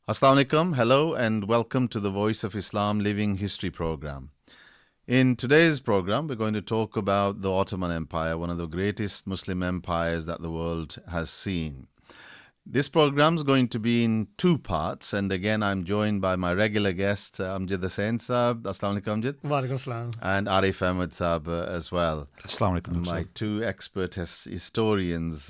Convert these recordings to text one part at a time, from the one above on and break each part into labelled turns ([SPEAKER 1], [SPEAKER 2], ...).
[SPEAKER 1] Assalamu alaikum, hello, and welcome to the Voice of Islam Living History program. In today's program, we're going to talk about the Ottoman Empire, one of the greatest Muslim empires that the world has seen. This program is going to be in two parts, and again, I'm joined by my regular guest, Amjad Hussain Saab. Assalamu alaikum, Amjad.
[SPEAKER 2] Walaikum salam.
[SPEAKER 1] And Arif Ahmad Saab as well.
[SPEAKER 3] Assalamu alaikum.
[SPEAKER 1] My two expert historians.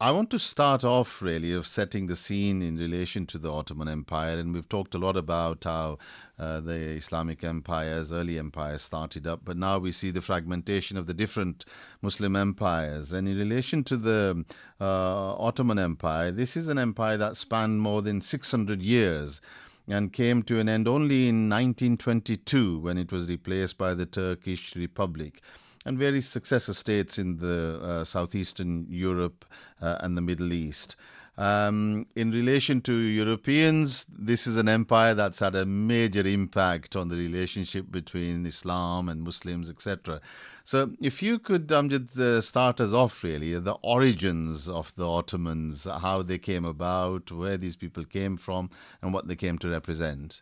[SPEAKER 1] I want to start off really of setting the scene in relation to the Ottoman Empire, and we've talked a lot about how the Islamic empires, early empires started up, but now we see the fragmentation of the different Muslim empires. And in relation to the Ottoman Empire, this is an empire that spanned more than 600 years and came to an end only in 1922 when it was replaced by the Turkish Republic and various successor states in the southeastern Europe and the Middle East. In relation to Europeans, this is an empire that's had a major impact on the relationship between Islam and Muslims, etc. So if you could, Amjad, start us off really, the origins of the Ottomans, how they came about, where these people came from, and what they came to represent.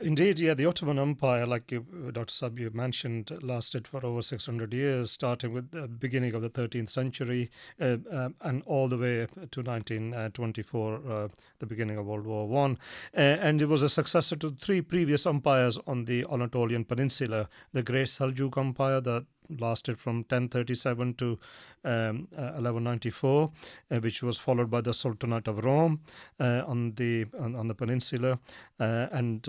[SPEAKER 2] Indeed, yeah, the Ottoman Empire, like Dr. Saab, you mentioned, lasted for over 600 years, starting with the beginning of the 13th century and all the way to 1924, the beginning of World War I. And it was a successor to three previous empires on the Anatolian Peninsula, the Great Seljuk Empire that lasted from 1037 to 1194, which was followed by the Sultanate of Rome on the peninsula, and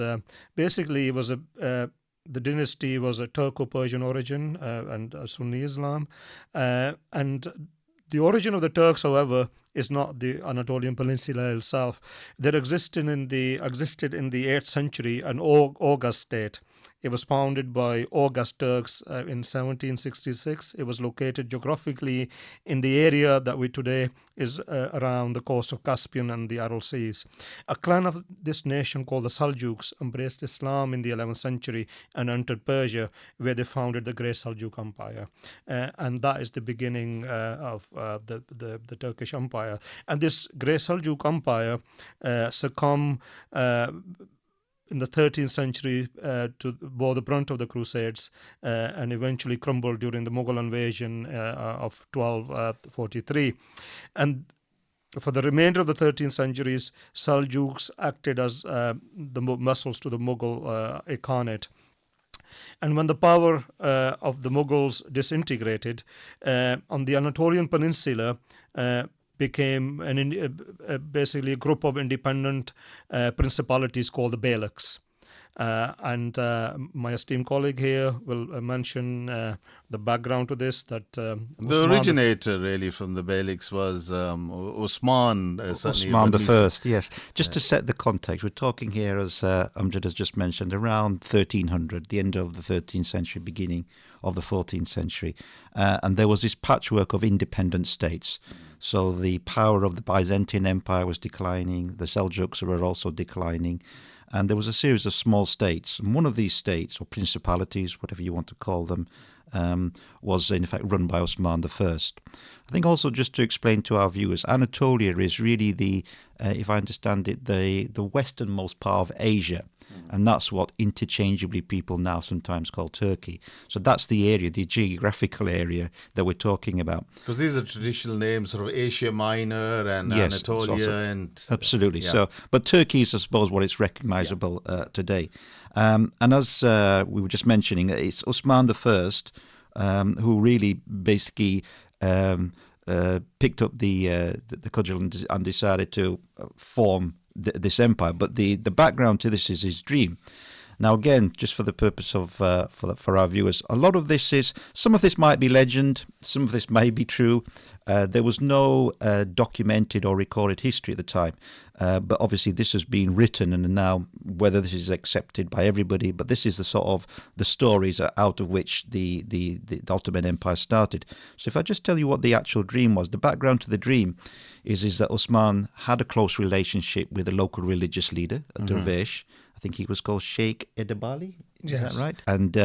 [SPEAKER 2] basically it was the dynasty was a Turco-Persian origin and Sunni Islam, and the origin of the Turks, however, is not the Anatolian Peninsula itself. There existed in the 8th century an August state. It was founded by August Turks in 1766. It was located geographically in the area that we today is around the coast of Caspian and the Aral Seas. A clan of this nation called the Seljuks embraced Islam in the 11th century and entered Persia, where they founded the Great Seljuk Empire. And that is the beginning of the Turkish Empire. And this Great Seljuk Empire succumbed in the 13th century bore the brunt of the Crusades and eventually crumbled during the Mughal invasion of 1243. And for the remainder of the 13th centuries, Seljuks acted as the muscles to the Mughal Khanate. And when the power of the Mughals disintegrated, on the Anatolian Peninsula, became basically a group of independent principalities called the Beyliks. And my esteemed colleague here will mention the background to this. That
[SPEAKER 1] the originator really from the Beyliks was Osman.
[SPEAKER 3] Osman the First, yes. Just to set the context, we're talking here, as Amjad has just mentioned, around 1300, the end of the 13th century, beginning of the 14th century. And there was this patchwork of independent states. So the power of the Byzantine Empire was declining, the Seljuks were also declining, and there was a series of small states. And one of these states, or principalities, whatever you want to call them, was in effect run by Osman I. I think also just to explain to our viewers, Anatolia is really the, if I understand it, the westernmost part of Asia. And that's what interchangeably people now sometimes call Turkey. So that's the area, the geographical area that we're talking about.
[SPEAKER 1] Because these are traditional names, sort of Asia Minor and yes, Anatolia. Also, and
[SPEAKER 3] absolutely. Yeah. So, but Turkey is, I suppose, what it's recognizable today. And as we were just mentioning, it's Osman I who really basically picked up the cudgel and decided to form this empire. But the background to this is his dream. Now, again, just for the purpose of for our viewers, a lot of this is, some of this might be legend, some of this may be true. There was no documented or recorded history at the time, but obviously this has been written, and now whether this is accepted by everybody, but this is the sort of the stories out of which the Ottoman Empire started. So if I just tell you what the actual dream was, the background to the dream is that Osman had a close relationship with a local religious leader, a dervish. I think he was called Sheikh Edebali. Is that right? And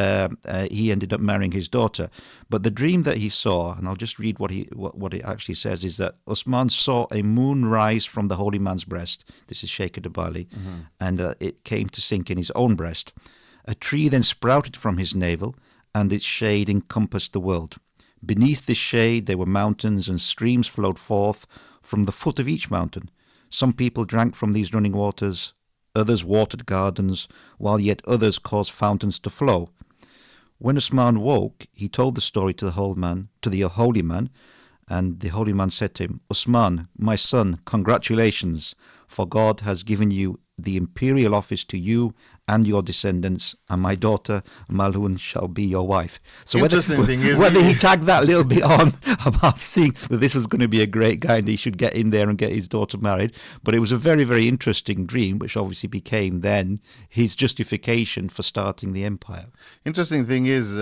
[SPEAKER 3] he ended up marrying his daughter. But the dream that he saw, and I'll just read what it actually says, is that Osman saw a moon rise from the holy man's breast. This is Sheikh Adabali. And it came to sink in his own breast. A tree then sprouted from his navel, and its shade encompassed the world. Beneath this shade there were mountains, and streams flowed forth from the foot of each mountain. Some people drank from these running waters, others watered gardens, while yet others caused fountains to flow. When Osman woke, he told the story to the holy man, and the holy man said to him, Osman, my son, congratulations, for God has given you the imperial office to you and your descendants, and my daughter Malhoun shall be your wife. So whether he tagged that little bit on about seeing that this was going to be a great guy and he should get in there and get his daughter married, but it was a very, very interesting dream, which obviously became then his justification for starting the empire.
[SPEAKER 1] Interesting thing is,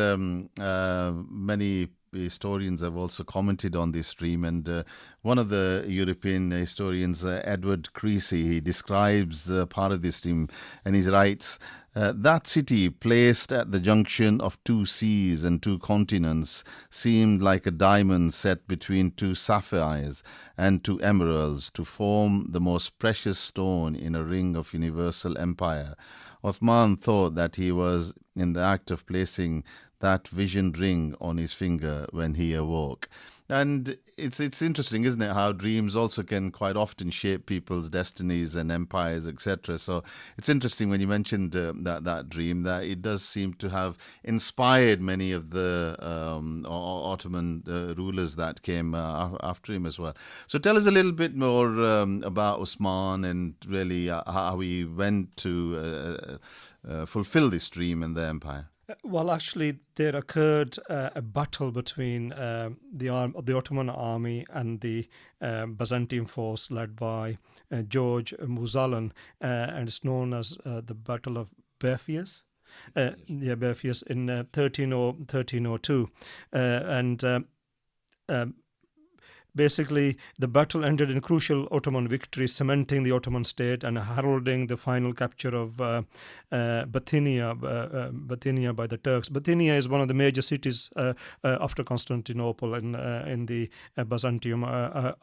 [SPEAKER 1] many historians have also commented on this dream, and one of the European historians, Edward Creasy, he describes part of this dream, and he writes, that city, placed at the junction of two seas and two continents, seemed like a diamond set between two sapphires and two emeralds to form the most precious stone in a ring of universal empire. Osman thought that he was in the act of placing that visioned ring on his finger when he awoke. And it's interesting, isn't it, how dreams also can quite often shape people's destinies and empires, etc. So it's interesting when you mentioned that dream, that it does seem to have inspired many of the Ottoman rulers that came after him as well. So tell us a little bit more about Osman and really how he went to fulfill this dream in the empire.
[SPEAKER 2] Well, actually, there occurred a battle between the Ottoman army and the Byzantine force led by George Muzalan, and it's known as the Battle of Berfius. Berfius in 1302. Basically, the battle ended in crucial Ottoman victory, cementing the Ottoman state and heralding the final capture of Bithynia by the Turks. Bithynia is one of the major cities after Constantinople in the Byzantium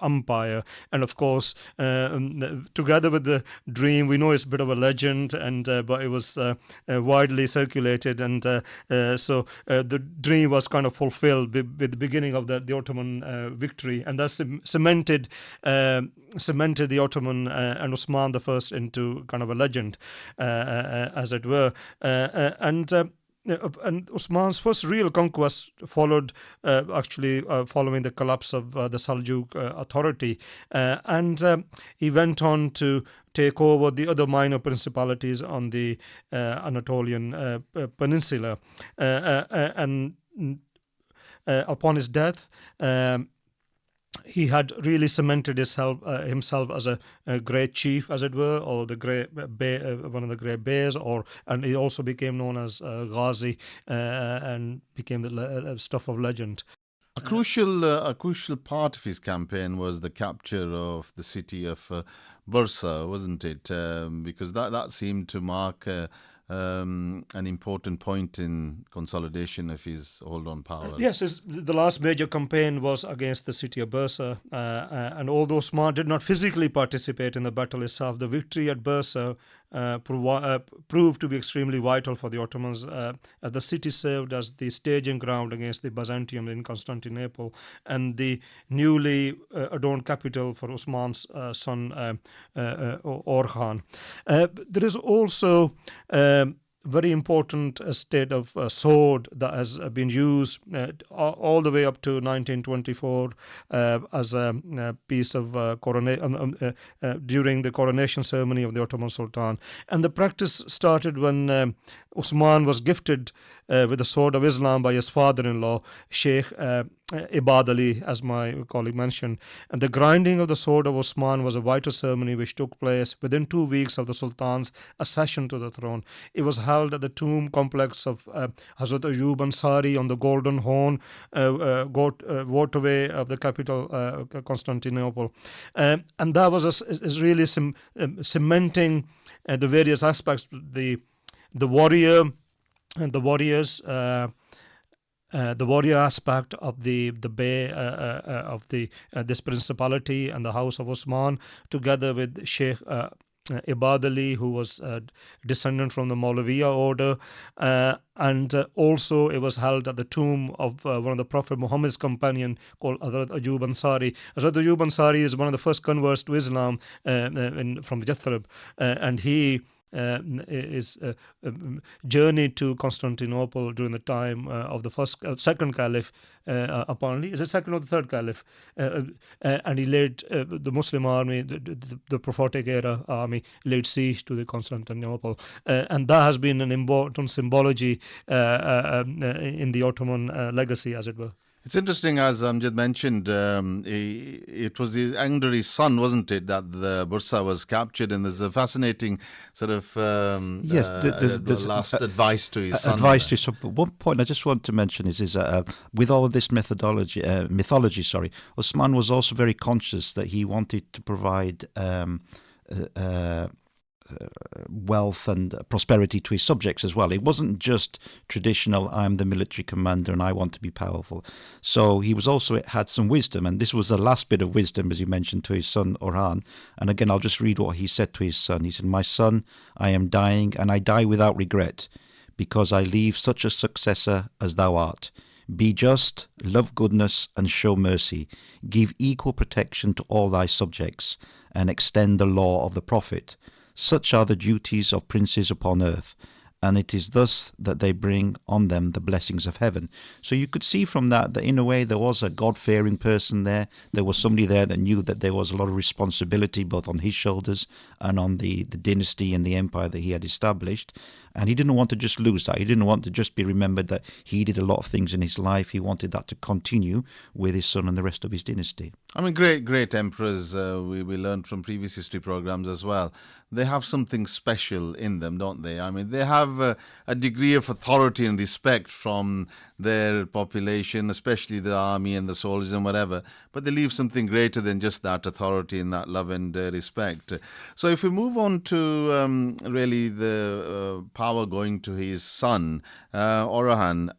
[SPEAKER 2] Empire. And of course, together with the dream, we know it's a bit of a legend, and but it was widely circulated, and so the dream was kind of fulfilled with the beginning of the Ottoman victory, and that cemented the Ottoman and Osman I into kind of a legend, as it were. And Osman's first real conquest followed following the collapse of the Seljuk authority, and he went on to take over the other minor principalities on the Anatolian peninsula, and upon his death, he had really cemented himself as a great chief, as it were, or the great one of the great beys, and he also became known as Ghazi, and became the stuff of legend.
[SPEAKER 1] A crucial part of his campaign was the capture of the city of Bursa, wasn't it? Because that seemed to mark an important point in consolidation of his hold on power.
[SPEAKER 2] Yes, the last major campaign was against the city of Bursa, and although Osman did not physically participate in the battle itself, the victory at Bursa proved to be extremely vital for the Ottomans, as the city served as the staging ground against the Byzantium in Constantinople, and the newly adorned capital for Osman's son Orhan. There is also very important state of sword that has been used all the way up to 1924 as a piece of during the coronation ceremony of the Ottoman Sultan. And the practice started when Osman was gifted with the sword of Islam by his father-in-law, Sheikh Ibad Ali, as my colleague mentioned. And the grinding of the sword of Osman was a vital ceremony which took place within 2 weeks of the Sultan's accession to the throne. It was held at the tomb complex of Hazrat Ayyub Ansari on the Golden Horn waterway of the capital, Constantinople. And that was is really cementing the various aspects, the warrior, the warriors. The warrior aspect of the bay of the this principality and the house of Osman, together with Sheikh Ibad Ali, who was descendant from the Maulaviya order, and also it was held at the tomb of one of the Prophet Muhammad's companion called Hazrat Ayub Ansari. Hazrat Ayub Ansari is one of the first converts to Islam from Yathrib, and he is journeyed to Constantinople during the time of the second caliph, apparently. Is it second or the third caliph? And he led the Muslim army, the prophetic era army, laid siege to the Constantinople. And that has been an important symbology in the Ottoman legacy, as it were.
[SPEAKER 1] It's interesting, as Amjad mentioned, it was under his son, wasn't it, that the Bursa was captured, and there's a fascinating sort of there's last advice to his son.
[SPEAKER 3] Advice to his son. But one point I just want to mention is with all of this mythology, Osman was also very conscious that he wanted to provide wealth and prosperity to his subjects as well. It wasn't just traditional, I'm the military commander and I want to be powerful. So he was also had some wisdom, and this was the last bit of wisdom, as you mentioned, to his son Orhan. And again, I'll just read what he said to his son. He said, "My son, I am dying, and I die without regret, because I leave such a successor as thou art. Be just, love goodness, and show mercy. Give equal protection to all thy subjects, and extend the law of the Prophet. Such are the duties of princes upon earth, and it is thus that they bring on them the blessings of heaven." So you could see from that in a way there was a God-fearing person there. There was somebody there that knew that there was a lot of responsibility both on his shoulders and on the dynasty and the empire that he had established. And he didn't want to just lose that. He didn't want to just be remembered that he did a lot of things in his life. He wanted that to continue with his son and the rest of his dynasty.
[SPEAKER 1] I mean, great emperors, we learned from previous history programs as well. They have something special in them, don't they? I mean, they have a degree of authority and respect from their population, especially the army and the soldiers and whatever, but they leave something greater than just that authority and that love and respect. So if we move on to really the power going to his son, Orhan,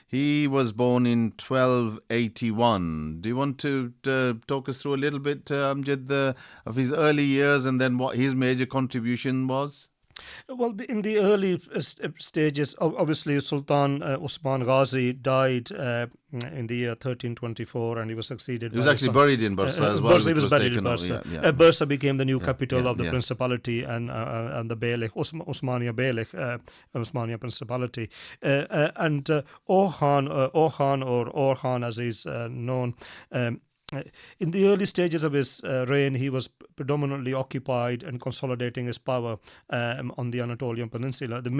[SPEAKER 1] he was born in 1281. Do you want to talk us through a little bit, Amjad, of his early years and then what his major contribution was?
[SPEAKER 2] Well, in the early stages, obviously Sultan Osman Ghazi died in the year 1324, and he was succeeded.
[SPEAKER 1] He was actually buried in Bursa as well.
[SPEAKER 2] He was buried in Bursa. Bursa became the new capital of the principality and the Beylik, Osmania Beylik, Osmania Principality. And Orhan, as he's known, in the early stages of his reign, he was predominantly occupied and consolidating his power on the Anatolian Peninsula. The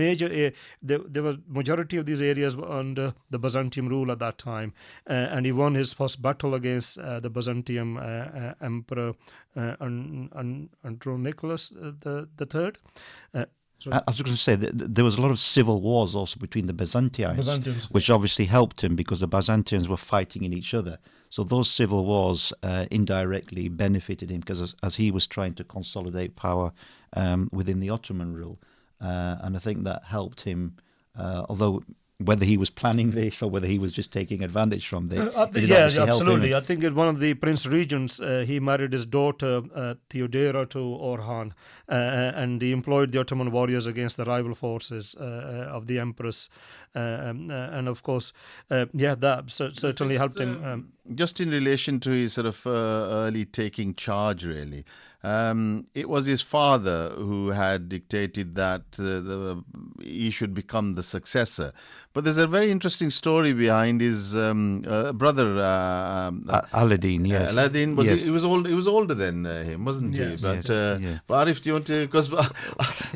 [SPEAKER 2] majority of these areas were under the Byzantium rule at that time, and he won his first battle against the Byzantium Emperor Andronicus III.
[SPEAKER 3] I was going to say that there was a lot of civil wars also between the Byzantines, which obviously helped him because the Byzantines were fighting in each other. So those civil wars indirectly benefited him because as he was trying to consolidate power within the Ottoman rule. And I think that helped him, although whether he was planning this or whether he was just taking advantage from this.
[SPEAKER 2] Absolutely. I think in one of the Prince Regents, he married his daughter Theodora to Orhan, and he employed the Ottoman warriors against the rival forces of the Empress. And of course, that certainly helped him.
[SPEAKER 1] Just in relation to his sort of early taking charge, really. It was his father who had dictated that he should become the successor. But there's a very interesting story behind his brother
[SPEAKER 3] Aladdin. Yes,
[SPEAKER 1] Aladdin he was older than him, wasn't he? But Arif, do you want to? Because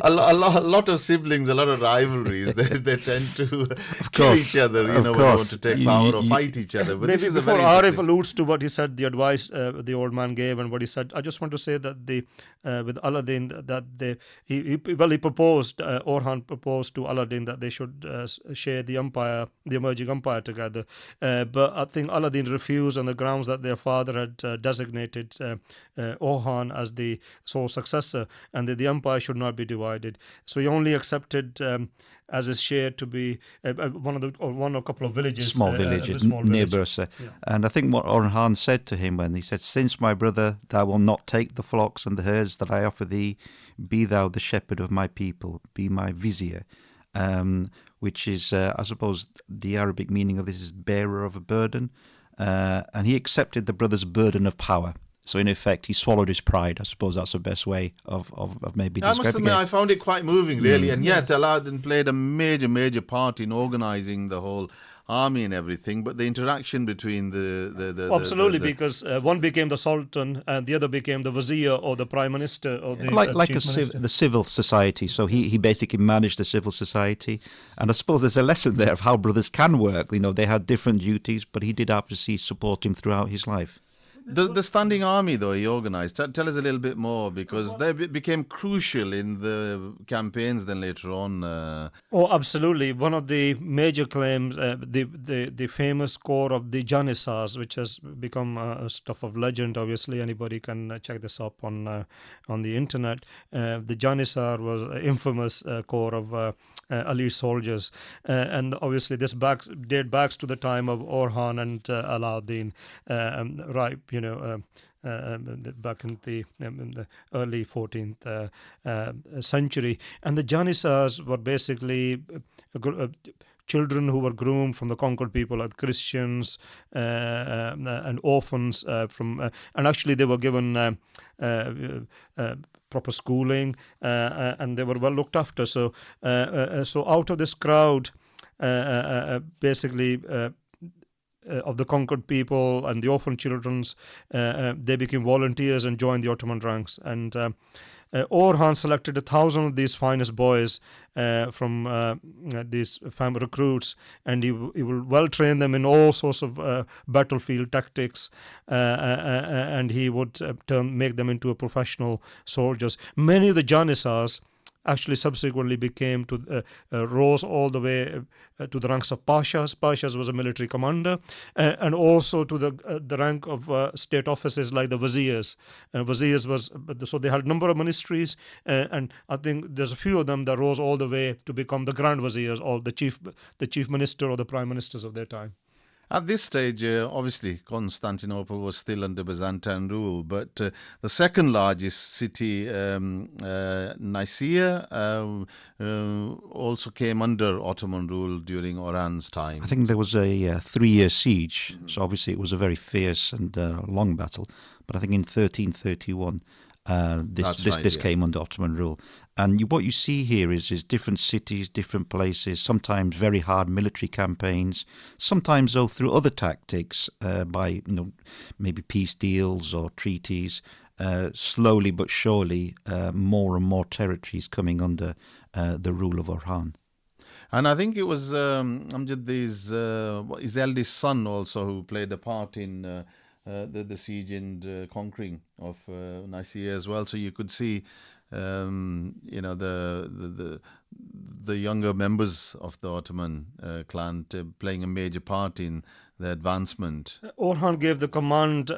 [SPEAKER 1] a lot of siblings, a lot of rivalries. They tend to kill each other. When they want to take power or fight each other. But
[SPEAKER 2] maybe before Arif Arif alludes to what he said, the advice the old man gave, and what he said. I just want to say that with Aladdin, that he proposed, Orhan proposed to Aladdin that they should share the empire, the emerging empire together. But I think Aladdin refused on the grounds that their father had designated Orhan as the sole successor, and that the empire should not be divided. So he only accepted as his share to be one or a couple of villages,
[SPEAKER 3] small villages near Bursa. Yeah. And I think what Orhan said to him when he said, "Since my brother, thou wilt not take the flocks and the herds that I offer thee, be thou the shepherd of my people, be my vizier," which is, I suppose, the Arabic meaning of this is bearer of a burden. And he accepted the brother's burden of power. So in effect, he swallowed his pride. I suppose that's the best way of maybe describing it.
[SPEAKER 1] I must admit, I found it quite moving, really. And yet, Aladdin played a major part in organising the whole army and everything. But the interaction between
[SPEAKER 2] absolutely, because one became the Sultan and the other became the Vizier or the Prime Minister or the
[SPEAKER 3] the civil society. So he basically managed the civil society. And I suppose there's a lesson there of how brothers can work. You know, they had different duties, but he did obviously support him throughout his life.
[SPEAKER 1] The standing army, though, he organised. Tell us a little bit more, because they became crucial in the campaigns then later on.
[SPEAKER 2] Absolutely. One of the major claims, the famous corps of the Janissars, which has become stuff of legend. Obviously, anybody can check this up on the internet. The Janissar was an infamous corps of elite soldiers, and obviously this dates back to the time of Orhan and Aladdin, right? Back in the early 14th century. And the Janissars were basically children who were groomed from the conquered people, like Christians and orphans and actually they were given proper schooling and they were well looked after. So out of this crowd, basically. Of the conquered people and the orphan children's, they became volunteers and joined the Ottoman ranks. And Orhan selected 1,000 of these finest boys from these recruits, and he will well train them in all sorts of battlefield tactics, and he would make them into professional soldiers. Many of the Janissars actually subsequently rose all the way to the ranks of pashas. Pashas was a military commander, and also to the rank of state offices like the viziers. Viziers so they had a number of ministries, and I think there's a few of them that rose all the way to become the grand viziers or the chief minister or the prime ministers of their time.
[SPEAKER 1] At this stage, obviously, Constantinople was still under Byzantine rule, but the second largest city, Nicaea, also came under Ottoman rule during Orhan's time.
[SPEAKER 3] I think there was a 3-year siege, so obviously it was a very fierce and long battle. But I think in 1331, this came under Ottoman rule. And what you see here is different cities, different places, sometimes very hard military campaigns, sometimes though through other tactics by maybe peace deals or treaties, slowly but surely more and more territories coming under the rule of Orhan.
[SPEAKER 1] And I think it was Amjad, his eldest son also who played a part in the siege and conquering of Nicaea as well. So you could see the younger members of the Ottoman clan playing a major part in the advancement.
[SPEAKER 2] Orhan gave the command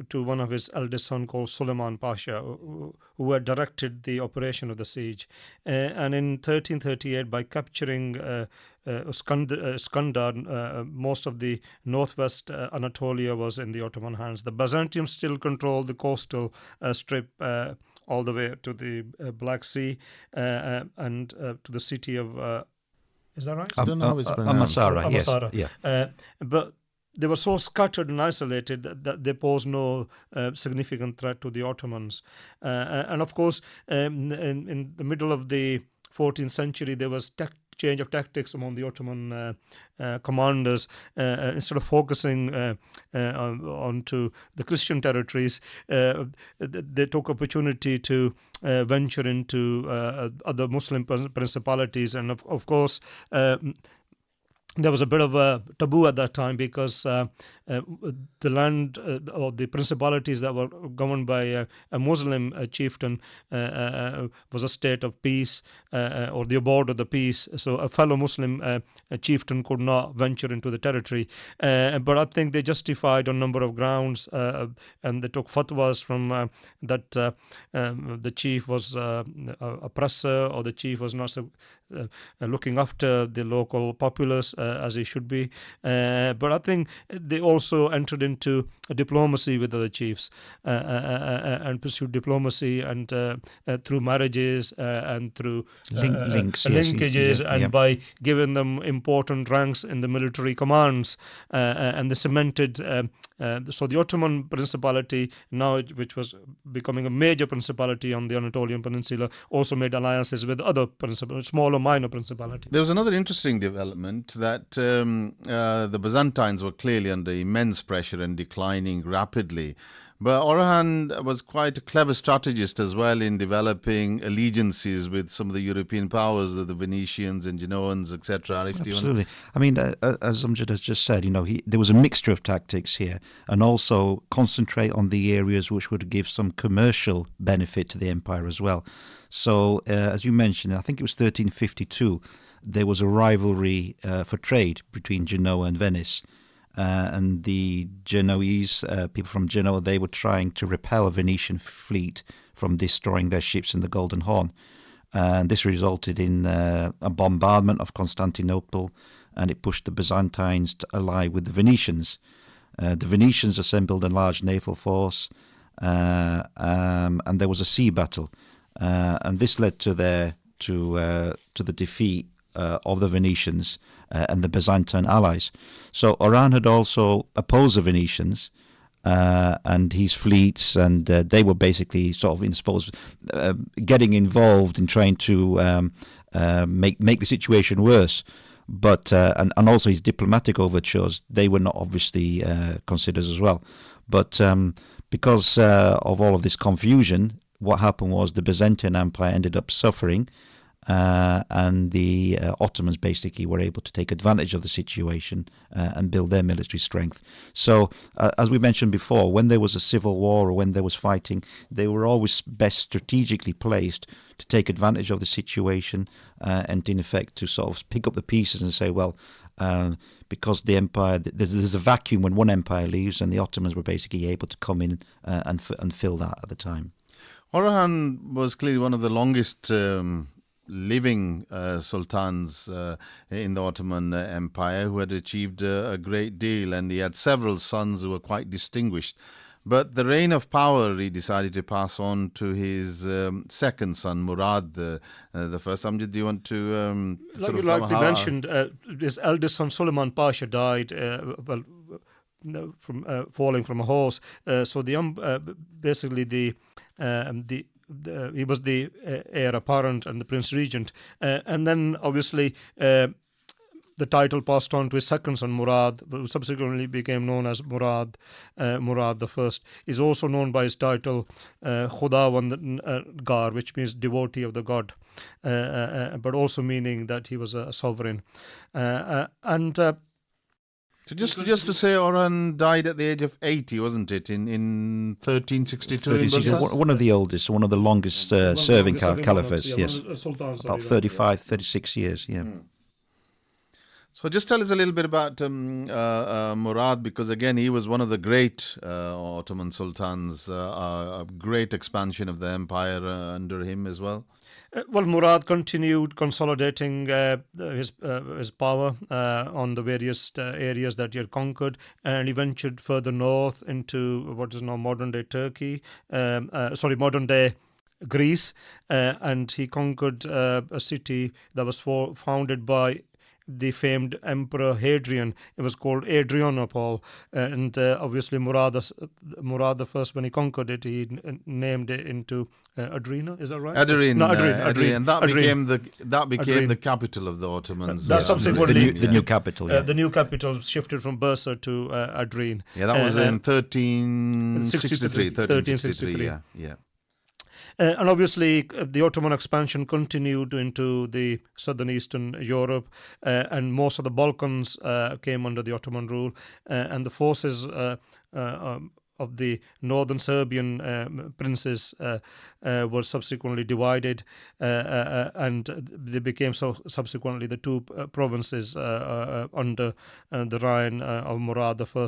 [SPEAKER 2] to one of his eldest son called Suleiman Pasha, who had directed the operation of the siege. And in 1338, by capturing Skandar, most of the northwest Anatolia was in the Ottoman hands. The Byzantians still controlled the coastal strip all the way to the Black Sea and to the city of... is that right?
[SPEAKER 1] I don't know how it's pronounced.
[SPEAKER 3] Amasara, yes. Yeah.
[SPEAKER 2] But they were so scattered and isolated that they posed no significant threat to the Ottomans. And of course, in the middle of the 14th century, there was change of tactics among the Ottoman commanders. Instead of focusing onto the Christian territories, they took opportunity to venture into other Muslim principalities. And of course, there was a bit of a taboo at that time because the land or the principalities that were governed by a Muslim chieftain was a state of peace, or the abode of the peace. So a fellow Muslim chieftain could not venture into the territory. But I think they justified on a number of grounds, and they took fatwas from that the chief was oppressor, or the chief was not so, looking after the local populace as he should be. But I think they also entered into a diplomacy with other chiefs and pursued diplomacy, and through marriages and through linkages, and by giving them important ranks in the military commands, and they cemented. So the Ottoman Principality, now which was becoming a major principality on the Anatolian Peninsula, also made alliances with other smaller minor principalities.
[SPEAKER 1] There was another interesting development that the Byzantines were clearly under immense pressure and declining rapidly. But Orhan was quite a clever strategist as well in developing allegiances with some of the European powers, the Venetians and Genoans, etc.
[SPEAKER 3] Absolutely. I mean, as Amjad has just said, there was a mixture of tactics here, and also concentrate on the areas which would give some commercial benefit to the empire as well. So, as you mentioned, I think it was 1352, there was a rivalry for trade between Genoa and Venice. And the Genoese, people from Genoa, they were trying to repel a Venetian fleet from destroying their ships in the Golden Horn. And this resulted in a bombardment of Constantinople, and it pushed the Byzantines to ally with the Venetians. The Venetians assembled a large naval force, and there was a sea battle. And this led to the defeat of the Venetians and the Byzantine allies. So Orhan had also opposed the Venetians and his fleets, and they were basically sort of, getting involved in trying to make the situation worse. But and also his diplomatic overtures, they were not obviously considered as well. But because of all of this confusion, what happened was the Byzantine Empire ended up suffering. And the Ottomans basically were able to take advantage of the situation and build their military strength. So, as we mentioned before, when there was a civil war or when there was fighting, they were always best strategically placed to take advantage of the situation and, in effect, to sort of pick up the pieces and say, well, because the empire, there's a vacuum when one empire leaves, and the Ottomans were basically able to come in and fill that at the time.
[SPEAKER 1] Orhan was clearly one of the longest living sultans in the Ottoman Empire, who had achieved a great deal, and he had several sons who were quite distinguished. But the reign of power he decided to pass on to his second son, Murad the first. Amjad, do you want to
[SPEAKER 2] like we mentioned, his eldest son Suleiman Pasha died from falling from a horse. So basically he was the heir apparent and the prince regent, and then obviously the title passed on to his second son Murad, who subsequently became known as Murad the First. He's also known by his title Khudawangar, which means devotee of the god, but also meaning that he was a sovereign.
[SPEAKER 1] So just to say, Orhan died at the age of 80, wasn't it, in 1362?
[SPEAKER 3] One of the oldest, one of the longest serving caliphates, yes. About 36 years, yeah.
[SPEAKER 1] So just tell us a little bit about Murad, because again, he was one of the great Ottoman sultans, a great expansion of the empire under him as well.
[SPEAKER 2] Well, Murad continued consolidating his power on the various areas that he had conquered, and he ventured further north into what is now modern-day Turkey, modern-day Greece, and he conquered a city that was founded by the famed Emperor Hadrian. It was called Adrianople, and obviously Murad the First, when he conquered it, he named it into Adrina. Is that right?
[SPEAKER 1] Adrian. And that
[SPEAKER 2] Adrian.
[SPEAKER 1] became the capital of the Ottomans.
[SPEAKER 2] That's subsequently
[SPEAKER 3] the new capital. Yeah.
[SPEAKER 2] The new capital shifted from Bursa to Adrian.
[SPEAKER 1] Yeah, that was in 1363. 1363. Yeah.
[SPEAKER 2] And obviously, the Ottoman expansion continued into the southern eastern Europe, and most of the Balkans came under the Ottoman rule, and the forces of the northern Serbian princes were subsequently divided, and they became subsequently the two provinces under the Rhine of Murad I.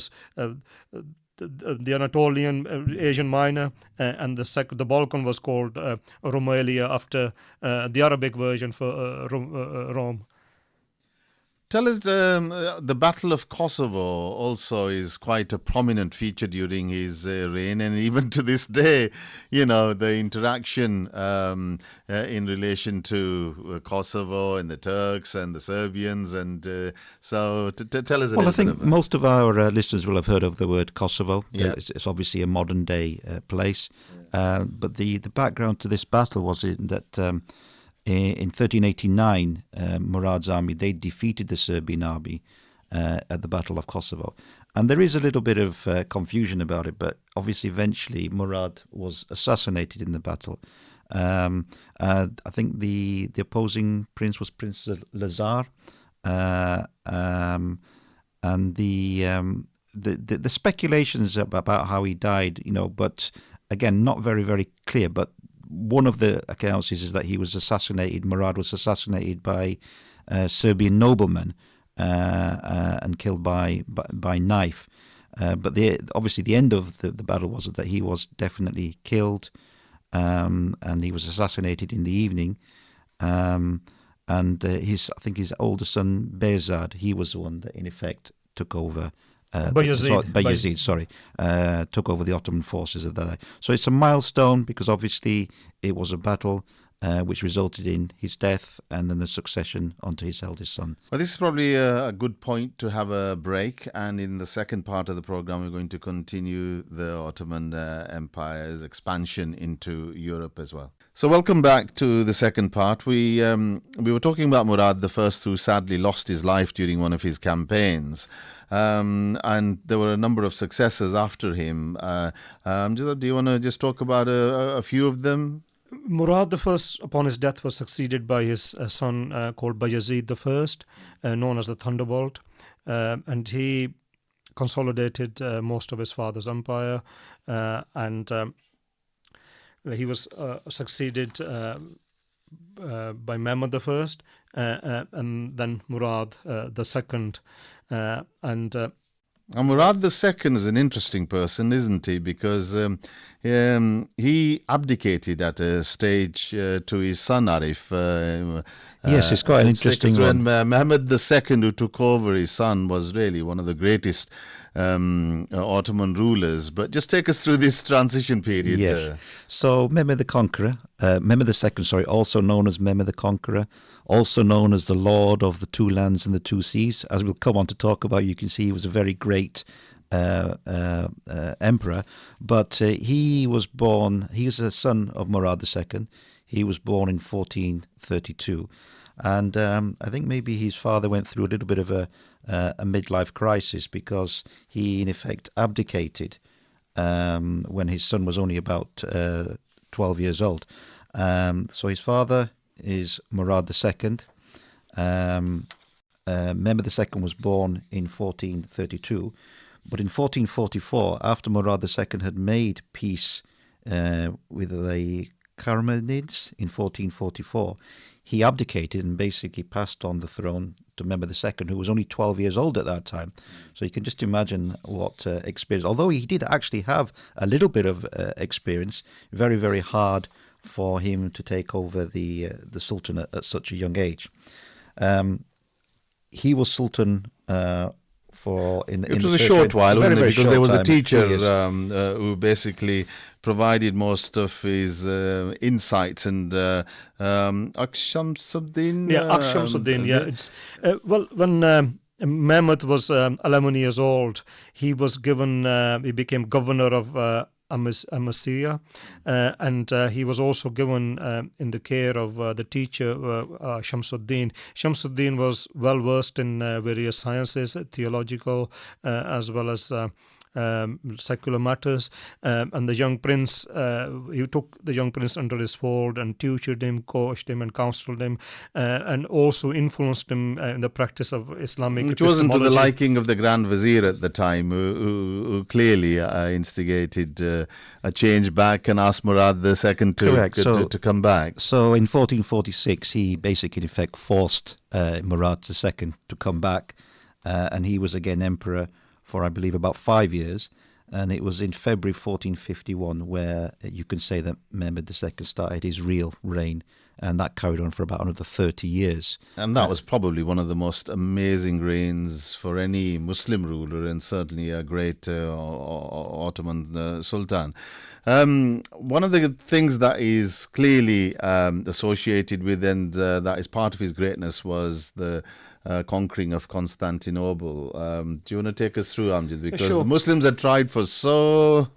[SPEAKER 2] The Anatolian Asian Minor, and the Balkan was called Rumelia after the Arabic version for Rome.
[SPEAKER 1] Tell us, the Battle of Kosovo also is quite a prominent feature during his reign, and even to this day, the interaction in relation to Kosovo and the Turks and the Serbians, and so tell us a little bit.
[SPEAKER 3] Well, I think most of our listeners will have heard of the word Kosovo.
[SPEAKER 1] Yeah.
[SPEAKER 3] It's obviously a modern day place, but the background to this battle was that. In 1389, Murad's army, they defeated the Serbian army at the Battle of Kosovo. And there is a little bit of confusion about it, but obviously eventually Murad was assassinated in the battle. I think the opposing prince was Prince Lazar, and the speculations about how he died, but again, not very, very clear, but one of the accounts is that he was assassinated. Murad was assassinated by Serbian noblemen and killed by knife. But obviously the end of the battle was that he was definitely killed, and he was assassinated in the evening. And I think his older son Behzad, he was the one that in effect took over. Bayezid, took over the Ottoman forces at that time. So it's a milestone because obviously it was a battle which resulted in his death and then the succession onto his eldest son.
[SPEAKER 1] Well, this is probably a good point to have a break, and in the second part of the program we're going to continue the Ottoman Empire's expansion into Europe as well. So welcome back to the second part. We were talking about Murad I, who sadly lost his life during one of his campaigns. And there were a number of successors after him. Do you want to just talk about a few of them?
[SPEAKER 2] Murad I, upon his death, was succeeded by his son called Bayezid I, known as the Thunderbolt. And he consolidated most of his father's empire, and he was succeeded by Mehmed I, and then Murad II. And
[SPEAKER 1] Murad II is an interesting person, isn't he? Because he abdicated at a stage to his son Arif.
[SPEAKER 3] Yes, it's quite an interesting one.
[SPEAKER 1] When Mehmed II, who took over his son, was really one of the greatest Ottoman rulers. But just take us through this transition period.
[SPEAKER 3] Yes. So Mehmed the Conqueror, Mehmed II, also known as Mehmed the Conqueror, also known as the Lord of the Two Lands and the Two Seas. As we'll come on to talk about, you can see he was a very great emperor. But he was a son of Murad II. He was born in 1432. And I think maybe his father went through a little bit of a midlife crisis because he, in effect, abdicated when his son was only about 12 years old. So his father is Murad II. Mehmed II was born in 1432. But in 1444, after Murad II had made peace with the Karamanlids in 1444, he abdicated and basically passed on the throne to Mehmed II, who was only 12 years old at that time. So you can just imagine what experience. Although he did actually have a little bit of experience, very, very hard for him to take over the Sultan at such a young age. He was Sultan it was a short while, wasn't it?
[SPEAKER 1] Because there was a teacher who basically provided most of his insights, and Shamsuddin.
[SPEAKER 2] It's when Mehmed was 11 years old, he became governor of Amasya, and he was also given in the care of the teacher Shamsuddin. Shamsuddin was well versed in various sciences, theological as well as secular matters, and the young prince, he took the young prince under his fold and tutored him, coached him, and counseled him, and also influenced him in the practice of Islamic
[SPEAKER 1] Which wasn't to the
[SPEAKER 2] epistemology.
[SPEAKER 1] liking of the Grand Vizier at the time, who clearly instigated a change back and asked Murad II to come back.
[SPEAKER 3] So in 1446, he basically, in effect, forced Murad II to come back, and he was again emperor for, I believe, about 5 years. And it was in February 1451 where you can say that Mehmed II started his real reign, and that carried on for about another 30 years.
[SPEAKER 1] And that was probably one of the most amazing reigns for any Muslim ruler, and certainly a great Ottoman Sultan. One of the things that is clearly associated with, and that is part of his greatness, was the conquering of Constantinople. Do you want to take us through, Amjad? Because
[SPEAKER 2] Sure.
[SPEAKER 1] the Muslims had tried for so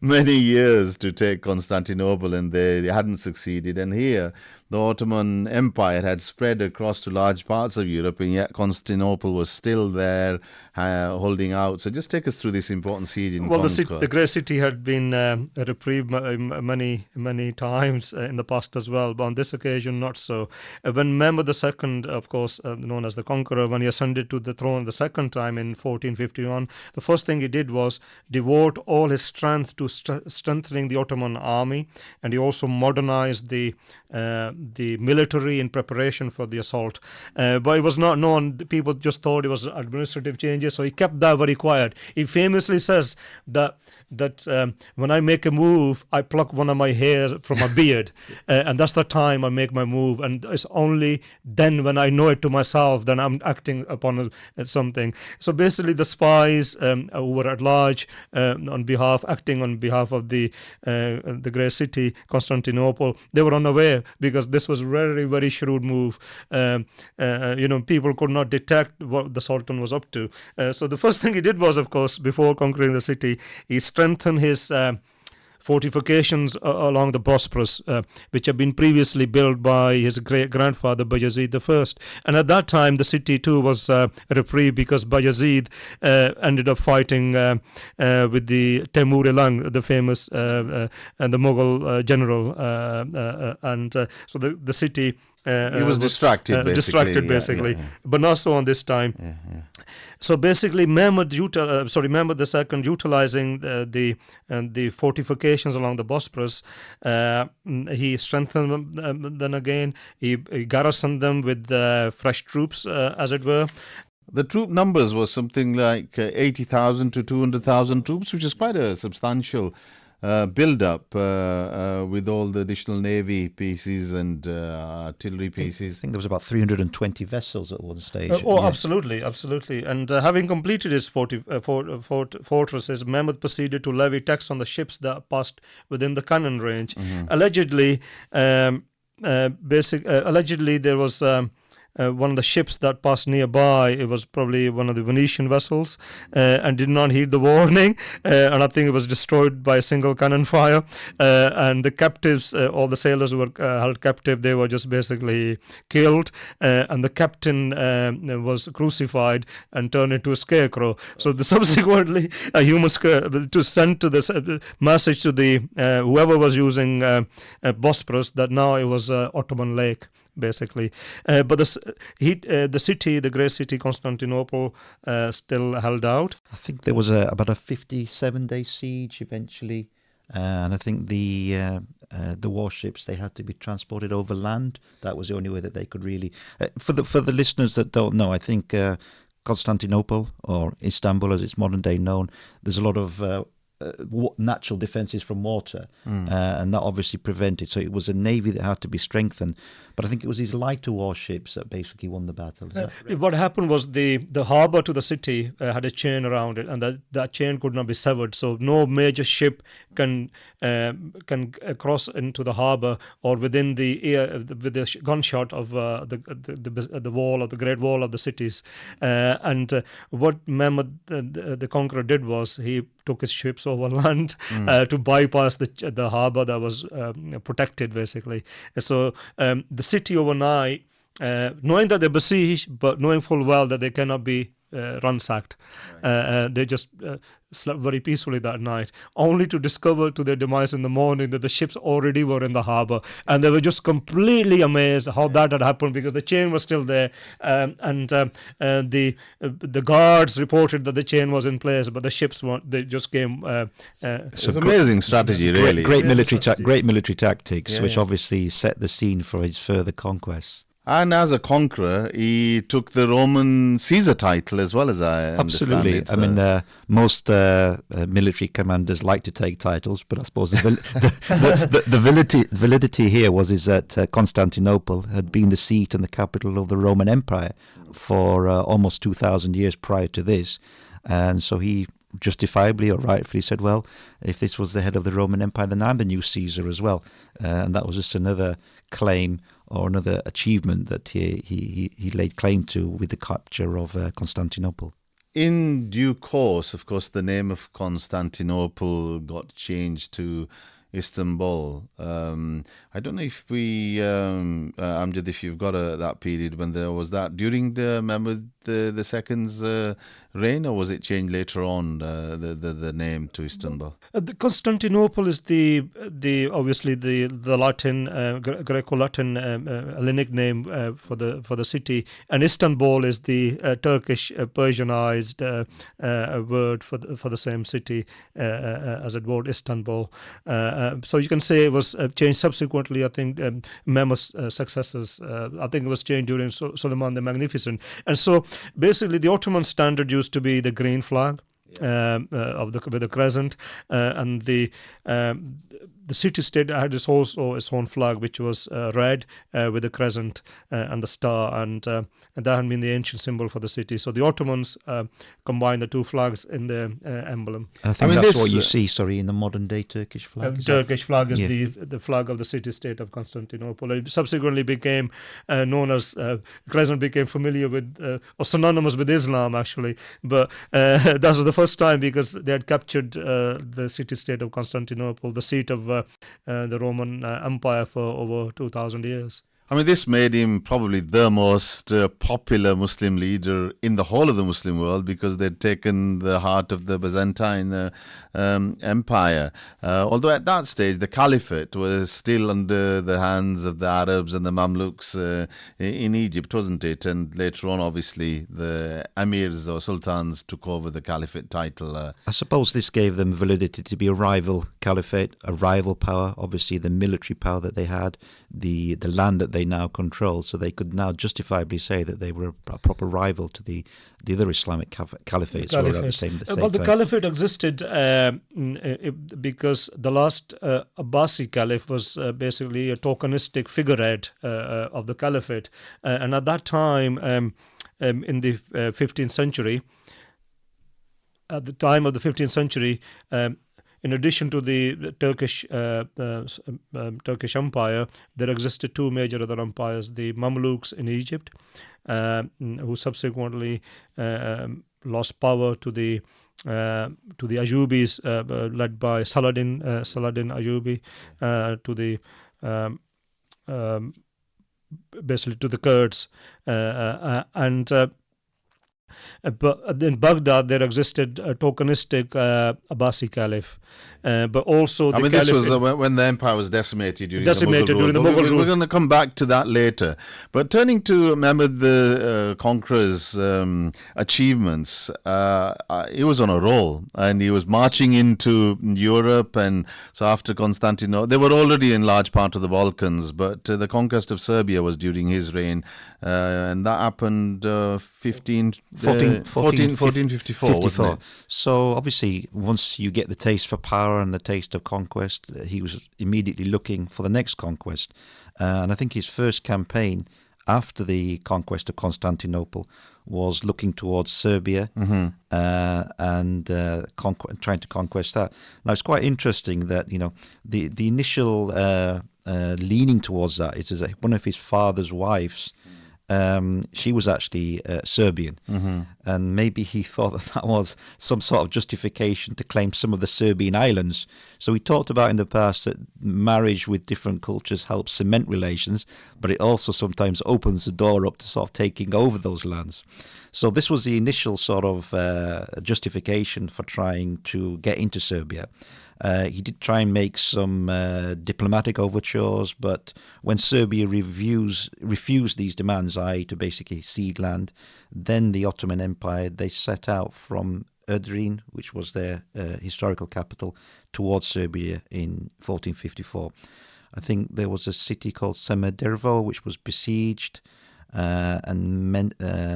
[SPEAKER 1] many years to take Constantinople, and they hadn't succeeded. And here, the Ottoman Empire had spread across to large parts of Europe, and yet Constantinople was still there, holding out. So just take us through this important siege in
[SPEAKER 2] Well,
[SPEAKER 1] Conquer.
[SPEAKER 2] the great city had been reprieved many times in the past as well, but on this occasion not so. When Mehmed II, of course, known as the Conqueror, when he ascended to the throne the second time in 1451, the first thing he did was devote all his strength to strengthening the Ottoman army, and he also modernized the military in preparation for the assault. But it was not known. People just thought it was administrative changes, so he kept that very quiet. He famously says that when I make a move, I pluck one of my hairs from my beard, and that's the time I make my move. And it's only then, when I know it to myself, then I'm acting upon something. So basically, the spies who were at large acting on behalf of the great city, Constantinople, they were unaware, because this was very, very shrewd move. People could not detect what the Sultan was up to. So the first thing he did was, of course, before conquering the city, he strengthened his fortifications along the Bosporus, which had been previously built by his great-grandfather Bayezid I. And at that time, the city too was reprieved, because Bayezid ended up fighting with the Temur Ilang, the famous and the Mughal general, and so the city.
[SPEAKER 1] He was distracted, basically.
[SPEAKER 2] But not so on this time. So basically, Mehmed II, utilizing the fortifications along the Bosporus, he strengthened them again. He garrisoned them with fresh troops, as it were.
[SPEAKER 1] The troop numbers was something like 80,000 to 200,000 troops, which is quite a substantial build-up with all the additional navy pieces and artillery pieces.
[SPEAKER 3] I think there was about 320 vessels at one stage.
[SPEAKER 2] Absolutely. And having completed his fortresses, Mehmed proceeded to levy tax on the ships that passed within the cannon range. Allegedly, there was one of the ships that passed nearby. It was probably one of the Venetian vessels, and did not heed the warning, and I think it was destroyed by a single cannon fire, and the captives, all the sailors who were held captive, they were just basically killed, and the captain was crucified and turned into a scarecrow. So subsequently a human to send to this message to the whoever was using Bosporus, that now it was Ottoman lake, basically. But the city, the great city Constantinople, still held out.
[SPEAKER 3] I think there was about a 57-day siege eventually, and I think the warships, they had to be transported over land. That was the only way that they could really. For the listeners that don't know, I think Constantinople, or Istanbul as it's modern day known, there's a lot of natural defences from water, and that obviously prevented. So it was a navy that had to be strengthened. But I think it was these lighter warships that basically won the battle.
[SPEAKER 2] What happened was the harbour to the city had a chain around it, and that chain could not be severed. So no major ship can cross into the harbour or within with the gunshot of the wall of the Great Wall of the cities. And what Mehmed the Conqueror did was he took his ships over land to bypass the harbour that was protected, basically. So the city overnight, knowing that they're besieged, but knowing full well that they cannot be ransacked. They just slept very peacefully that night, only to discover to their demise in the morning that the ships already were in the harbour, and they were just completely amazed how that had happened, because the chain was still there, and the guards reported that the chain was in place, but the ships weren't. They just came.
[SPEAKER 1] It's an amazing strategy, really.
[SPEAKER 3] Great military tactics, which obviously set the scene for his further conquests.
[SPEAKER 1] And as a conqueror, he took the Roman Caesar title as well, as I understand it.
[SPEAKER 3] I mean, most military commanders like to take titles, but I suppose the validity here is that Constantinople had been the seat and the capital of the Roman Empire for almost 2,000 years prior to this. And so he justifiably or rightfully said, well, if this was the head of the Roman Empire, then I'm the new Caesar as well. And that was just another claim or another achievement that he laid claim to with the capture of Constantinople.
[SPEAKER 1] In due course, of course, the name of Constantinople got changed to Istanbul. I don't know if we, Amjad, if you've got that period when there was that during the Mehmed the Second's reign, or was it changed later on, the name to Istanbul?
[SPEAKER 2] The Constantinople is the obviously the Latin Greco-Latin Hellenic name for the city, and Istanbul is the Turkish Persianized word for the same city as it word Istanbul. So you can say it was changed subsequently. I think Mehmed's successors. I think it was changed during Sultan the Magnificent, and so basically the Ottoman standard used to be the green flag. With the crescent, and the city-state had its own flag, which was red with the crescent and the star, and that had been the ancient symbol for the city. So the Ottomans combined the two flags in their emblem.
[SPEAKER 3] I think that's what you see, in the modern-day Turkish flag.
[SPEAKER 2] Turkish flag is the flag of the city-state of Constantinople. It subsequently became known as crescent became familiar with or synonymous with Islam, actually, but that was the first time, because they had captured the city-state of Constantinople, the seat of the Roman Empire, for over 2,000 years.
[SPEAKER 1] I mean, this made him probably the most popular Muslim leader in the whole of the Muslim world, because they'd taken the heart of the Byzantine Empire. Although at that stage, the caliphate was still under the hands of the Arabs and the Mamluks in Egypt, wasn't it? And later on, obviously, the Amirs or Sultans took over the caliphate title.
[SPEAKER 3] I suppose this gave them validity to be a rival caliphate, a rival power. Obviously, the military power that they had, the land that they now control, so they could now justifiably say that they were a proper rival to the other Islamic caliphates. Who were at the same
[SPEAKER 2] well, the
[SPEAKER 3] time.
[SPEAKER 2] caliphate existed because the last Abbasi caliph was basically a tokenistic figurehead of the caliphate, and at that time, in the 15th century, at the time of the 15th century, in addition to the Turkish Empire, there existed two major other empires: the Mamluks in Egypt, who subsequently lost power to the Ayyubis, led by Saladin Ayyubi, to the basically to the Kurds, and but in Baghdad there existed a tokenistic Abbasi caliph, but also the
[SPEAKER 1] this was when the empire was decimated during the Mughal rule. We're going to come back to that later. But turning to Mehmed the Conqueror's achievements, he was on a roll, and he was marching into Europe, and so after Constantinople, they were already in large part of the Balkans, but the conquest of Serbia was during his reign, and that happened 1454, wasn't it?
[SPEAKER 3] So obviously, once you get the taste for power and the taste of conquest, he was immediately looking for the next conquest. And I think his first campaign after the conquest of Constantinople was looking towards Serbia, and trying to conquest that. Now, it's quite interesting that, the initial leaning towards that is that one of his father's wives, she was actually Serbian, and maybe he thought that was some sort of justification to claim some of the Serbian islands. So we talked about in the past that marriage with different cultures helps cement relations, but it also sometimes opens the door up to sort of taking over those lands. So this was the initial sort of justification for trying to get into Serbia. He did try and make some diplomatic overtures, but when Serbia refused these demands, i.e. to basically cede land, then the Ottoman Empire, they set out from Erdrin, which was their historical capital, towards Serbia in 1454. I think there was a city called Smederevo, which was besieged, and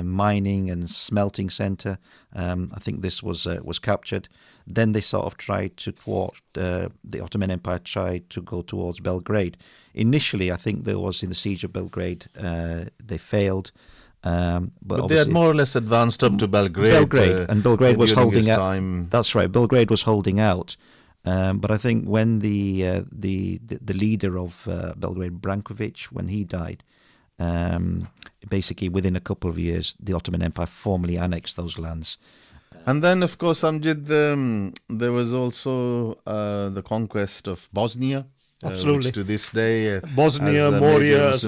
[SPEAKER 3] mining and smelting center. I think this was captured. Then they sort of tried to the Ottoman Empire tried to go towards Belgrade. Initially, I think there was in the siege of Belgrade, they failed.
[SPEAKER 1] But they had more or less advanced up to Belgrade.
[SPEAKER 3] And Belgrade was holding out.
[SPEAKER 1] Time.
[SPEAKER 3] That's right. Belgrade was holding out. But I think when the leader of Belgrade, Brankovic, when he died, basically within a couple of years, the Ottoman Empire formally annexed those lands.
[SPEAKER 1] And then, of course, Amjad, there was also the conquest of Bosnia.
[SPEAKER 2] Absolutely.
[SPEAKER 1] Which to this day,
[SPEAKER 2] Bosnia, Moria as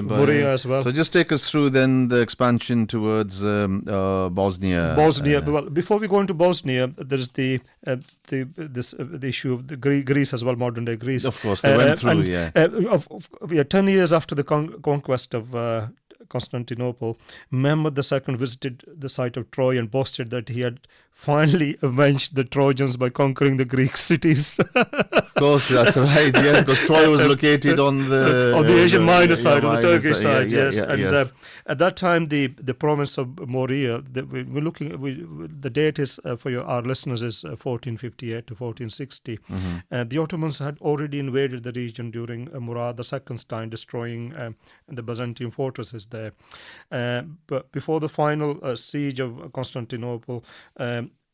[SPEAKER 2] well.
[SPEAKER 1] So just take us through then the expansion towards Bosnia.
[SPEAKER 2] Well, before we go into Bosnia, there is the issue of the Greece as well, modern day Greece.
[SPEAKER 1] Of course, they went through,
[SPEAKER 2] 10 years after the conquest of Constantinople, Mehmed II visited the site of Troy and boasted that he had finally avenged the Trojans by conquering the Greek cities.
[SPEAKER 1] Of course, that's right. Yes, because Troy was located on the
[SPEAKER 2] Asian Minor side, on the Turkish side. Yes,
[SPEAKER 1] yes.
[SPEAKER 2] At that time, the province of Moria. We're looking. The date is for our listeners is 1458 to 1460.
[SPEAKER 1] Mm-hmm.
[SPEAKER 2] The Ottomans had already invaded the region during Murad II's time, destroying the Byzantine fortresses there. But before the final siege of Constantinople,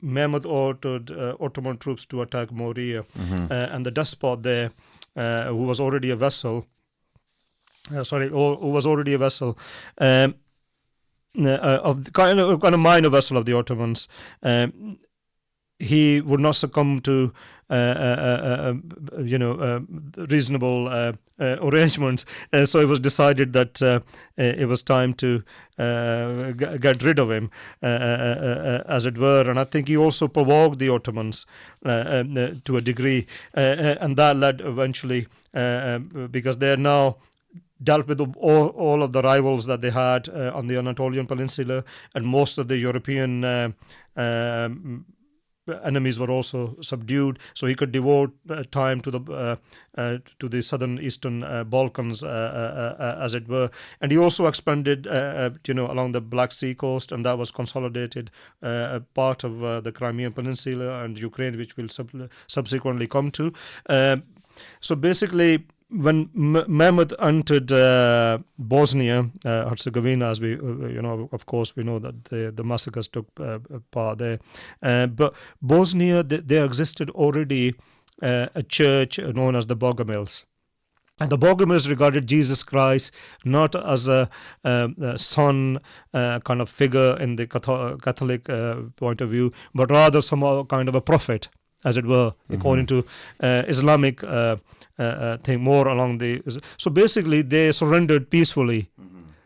[SPEAKER 2] Mehmed ordered Ottoman troops to attack Moria, and the despot there, who was already a vassal, of kind of minor vassal of the Ottomans. He would not succumb to reasonable arrangements. So it was decided that it was time to get rid of him, as it were. And I think he also provoked the Ottomans to a degree, and that led eventually, because they are now dealt with all of the rivals that they had on the Anatolian Peninsula, and most of the European enemies were also subdued, so he could devote time to the southern eastern Balkans, as it were. And he also expanded, along the Black Sea coast, and that was consolidated part of the Crimean Peninsula and Ukraine, which we'll subsequently come to. So basically, when Mehmed entered Bosnia Herzegovina, as we, of course, we know that the massacres took part there. But Bosnia, there existed already a church known as the Bogomils. And the Bogomils regarded Jesus Christ not as a son kind of figure in the Catholic point of view, but rather some kind of a prophet, as it were, according to Islamic thing, more along the. So basically, they surrendered peacefully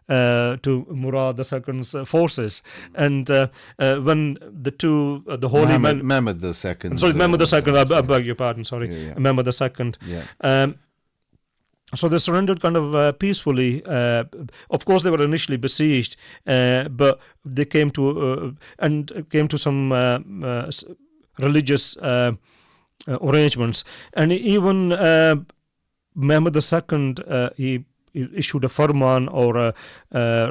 [SPEAKER 2] to Murad II's forces, and when the holy
[SPEAKER 1] Mehmed II.
[SPEAKER 2] Sorry, Mehmed II. I beg your pardon. Sorry, Mehmed II.
[SPEAKER 1] Yeah.
[SPEAKER 2] So they surrendered kind of peacefully. Of course, they were initially besieged, but they came to some religious arrangements, and even Mehmed II he issued a farman or a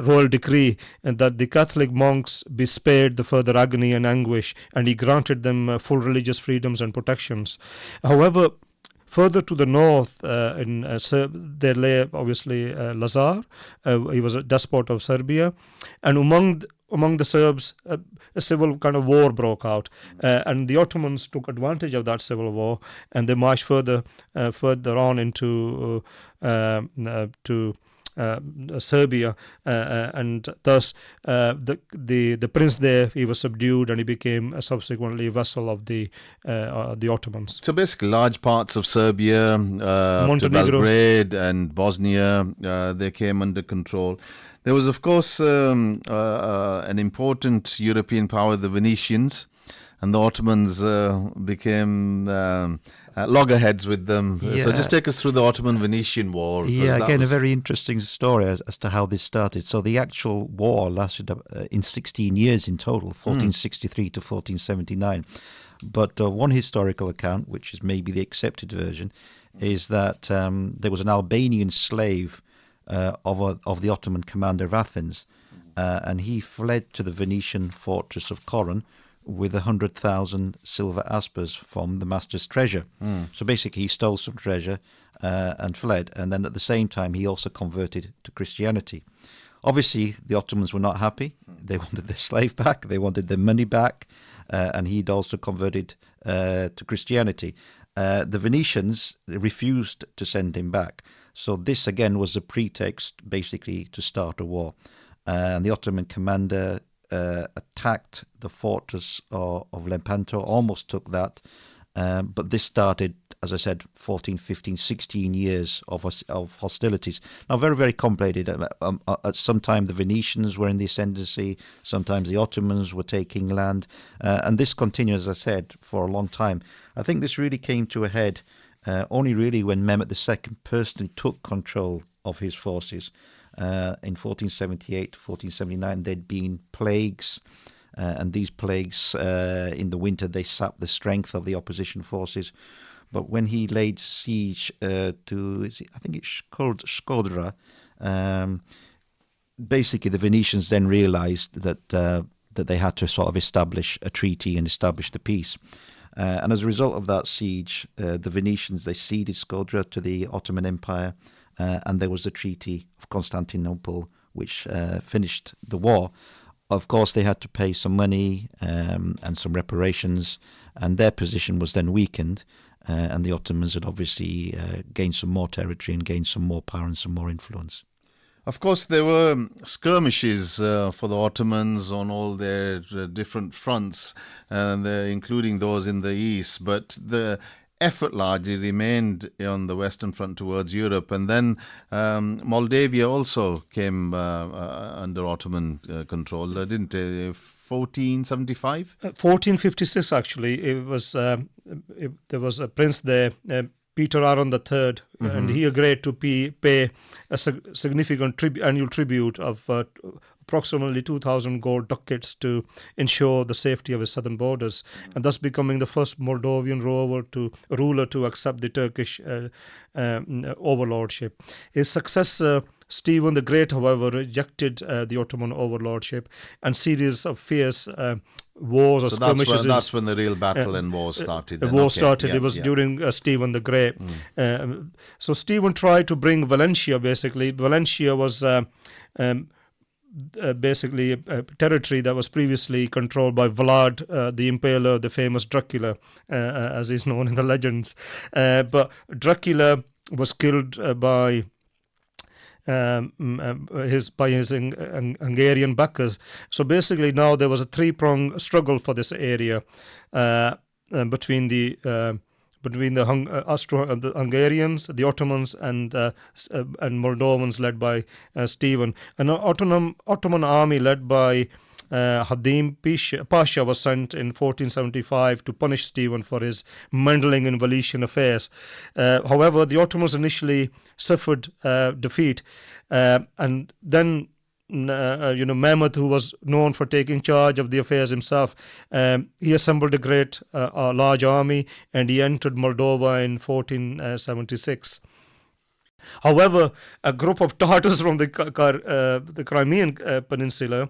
[SPEAKER 2] royal decree, and that the Catholic monks be spared the further agony and anguish, and he granted them full religious freedoms and protections. However, further to the north, there lay obviously Lazar. He was a despot of Serbia, and among the Serbs, a civil kind of war broke out, and the Ottomans took advantage of that civil war, and they marched further on into to Serbia, and thus the prince there, he was subdued and he became subsequently a vassal of the Ottomans.
[SPEAKER 1] So basically, large parts of Serbia, up to
[SPEAKER 2] Montenegro.
[SPEAKER 1] Belgrade and Bosnia, they came under control. There was, of course, an important European power, the Venetians, and the Ottomans became loggerheads with them. So
[SPEAKER 3] Yeah.
[SPEAKER 1] just take us through the Ottoman-Venetian War. 'cause
[SPEAKER 3] Yeah,
[SPEAKER 1] that
[SPEAKER 3] again,
[SPEAKER 1] was-
[SPEAKER 3] a very interesting story as to how this started. So the actual war lasted in 16 years in total, 1463 to 1479. But one historical account, which is maybe the accepted version, is that there was an Albanian slave of the Ottoman commander of Athens, and he fled to the Venetian fortress of Coron with 100,000 silver aspers from the master's treasure. So basically, he stole some treasure and fled, and then at the same time, he also converted to Christianity. Obviously, the Ottomans were not happy. They wanted their slave back, they wanted their money back, and he'd also converted to Christianity. The Venetians refused to send him back. So this, again, was a pretext, basically, to start a war. And the Ottoman commander attacked the fortress of Lepanto, almost took that. But this started, as I said, 14, 15, 16 years of hostilities. Now, very, very complicated. At some time, the Venetians were in the ascendancy. Sometimes the Ottomans were taking land. And this continued, as I said, for a long time. I think this really came to a head only really when Mehmed II personally took control of his forces. In 1478 to 1479, there'd been plagues, and these plagues in the winter, they sapped the strength of the opposition forces. But when he laid siege to, I think it's called Shkodra, basically the Venetians then realized that they had to sort of establish a treaty and establish the peace. And as a result of that siege, the Venetians, they ceded Shkodra to the Ottoman Empire, and there was the Treaty of Constantinople, which finished the war. Of course, they had to pay some money and some reparations, and their position was then weakened, and the Ottomans had obviously gained some more territory and gained some more power and some more influence.
[SPEAKER 1] Of course, there were skirmishes for the Ottomans on all their different fronts, including those in the east, but the effort largely remained on the western front towards Europe. And then Moldavia also came under Ottoman control, didn't it? 1475?
[SPEAKER 2] 1456, actually. It was there was a prince there, Peter Aron III, and he agreed to pay a significant annual tribute of approximately 2,000 gold ducats to ensure the safety of his southern borders, and thus becoming the first Moldovan ruler to accept the Turkish overlordship. His successor, Stephen the Great, however, rejected the Ottoman overlordship, and series of fierce wars or skirmishes.
[SPEAKER 1] That's when the real battle and war started.
[SPEAKER 2] The war started. It was during Stephen the Great. So Stephen tried to bring Valentia, basically. Valentia was basically a territory that was previously controlled by Vlad the Impaler, the famous Dracula, as is known in the legends. But Dracula was killed by his Hungarian backers. So basically now there was a three-pronged struggle for this area between the Hungarians, the Ottomans, and Moldovans led by Stephen. An Ottoman army led by Hadim Pasha was sent in 1475 to punish Stephen for his meddling in Valetian affairs. However, the Ottomans initially suffered defeat, and then Mehmed, who was known for taking charge of the affairs himself, he assembled a large army, and he entered Moldova in 1476. However, a group of Tartars from the Crimean Peninsula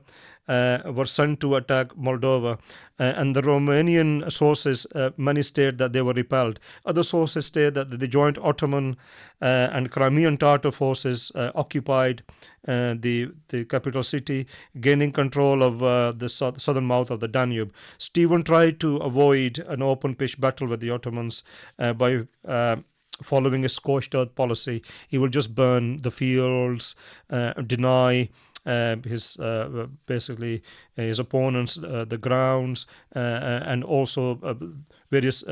[SPEAKER 2] were sent to attack Moldova, and the Romanian sources, many state that they were repelled. Other sources state that the joint Ottoman and Crimean Tartar forces occupied the capital city, gaining control of the southern mouth of the Danube. Stephen tried to avoid an open pitch battle with the Ottomans by following a scorched earth policy. He will just burn the fields, deny his basically his opponents the grounds, and also various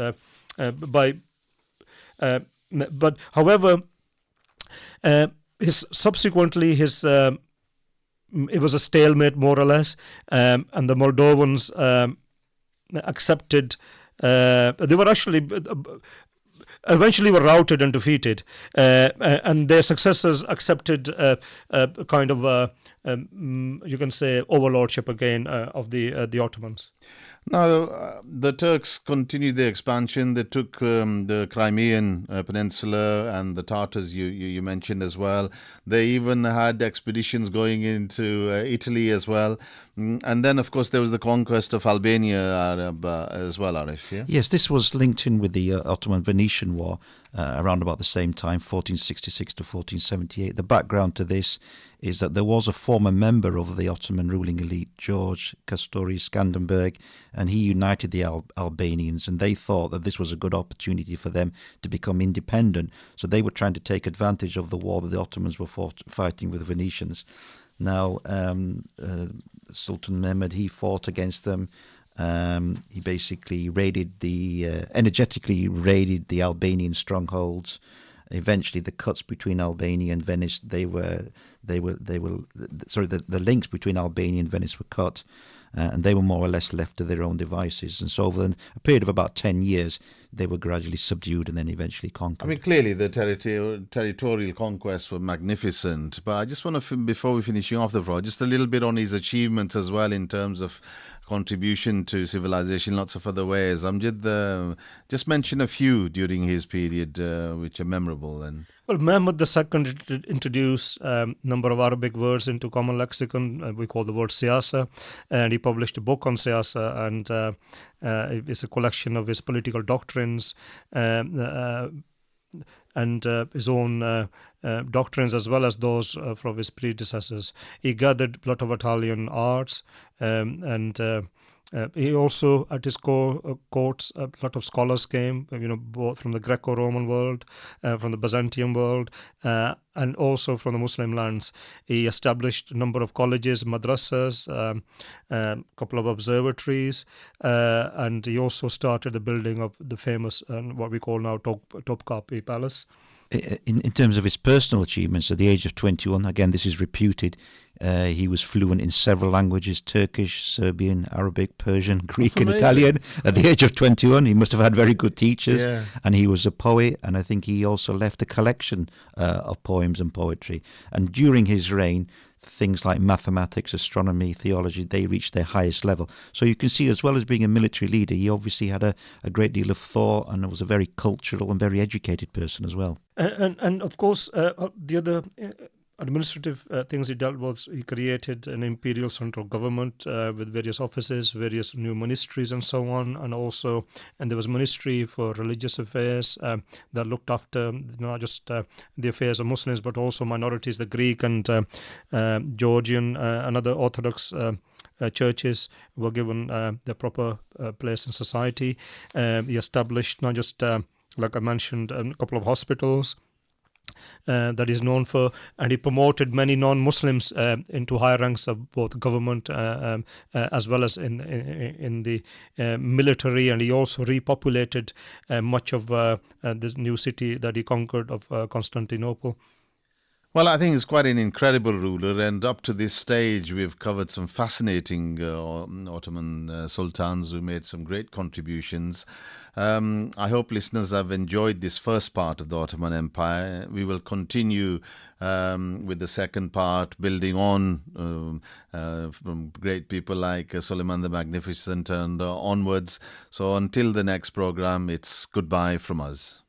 [SPEAKER 2] by. But however, his subsequently his it was a stalemate more or less, and the Moldovans accepted. They were actually eventually were routed and defeated, and their successors accepted kind of you can say overlordship again of the Ottomans.
[SPEAKER 1] Now, the Turks continued their expansion. They took the Crimean Peninsula and the Tartars you mentioned as well. They even had expeditions going into Italy as well. And then, of course, there was the conquest of Albania as well, Arif. Yeah?
[SPEAKER 3] Yes, this was linked in with the Ottoman-Venetian War around about the same time, 1466 to 1478. The background to this is that there was a former member of the Ottoman ruling elite, George Castorius Skanderbeg, and he united the Albanians, and they thought that this was a good opportunity for them to become independent. So they were trying to take advantage of the war that the Ottomans were fighting with the Venetians. Now, Sultan Mehmed, he fought against them. He basically energetically raided the Albanian strongholds. Eventually, the cuts between Albania and Venice, the links between Albania and Venice were cut, and they were more or less left to their own devices. And so over a period of about 10 years, they were gradually subdued and then eventually conquered.
[SPEAKER 1] I mean, clearly the territorial conquests were magnificent, but I just want to, before we finishing off the project, just a little bit on his achievements as well in terms of contribution to civilization, lots of other ways. Amjad, just mention a few during his period which are memorable. And
[SPEAKER 2] well, Mehmed II introduced a number of Arabic words into common lexicon. We call the word siyasa, and he published a book on siyasa, and it's a collection of his political doctrines and his own doctrines, as well as those from his predecessors. He gathered a lot of Italian arts, and he also, at his courts, a lot of scholars came, both from the Greco-Roman world, from the Byzantium world, and also from the Muslim lands. He established a number of colleges, madrasas, a couple of observatories, and he also started the building of the famous, what we call now Topkapi Palace.
[SPEAKER 3] In terms of his personal achievements, at the age of 21, again, this is reputed, he was fluent in several languages: Turkish, Serbian, Arabic, Persian, Greek and Italian. At the age of 21, he must have had very good teachers, and he was a poet, and I think he also left a collection of poems and poetry. And during his reign, things like mathematics, astronomy, theology, they reached their highest level. So you can see, as well as being a military leader, he obviously had a great deal of thought and was a very cultural and very educated person as well.
[SPEAKER 2] And of course, the other administrative things he dealt with, he created an imperial central government with various offices, various new ministries and so on, and there was ministry for religious affairs that looked after not just the affairs of Muslims but also minorities, the Greek and Georgian and other Orthodox churches were given their proper place in society. He established not just, like I mentioned, a couple of hospitals that he's known for, and he promoted many non-Muslims into higher ranks of both government as well as in the military, and he also repopulated much of the new city that he conquered of Constantinople.
[SPEAKER 1] Well, I think he's quite an incredible ruler, and up to this stage we've covered some fascinating Ottoman sultans who made some great contributions. I hope listeners have enjoyed this first part of the Ottoman Empire. We will continue with the second part, building on from great people like Suleiman the Magnificent and onwards. So until the next program, it's goodbye from us.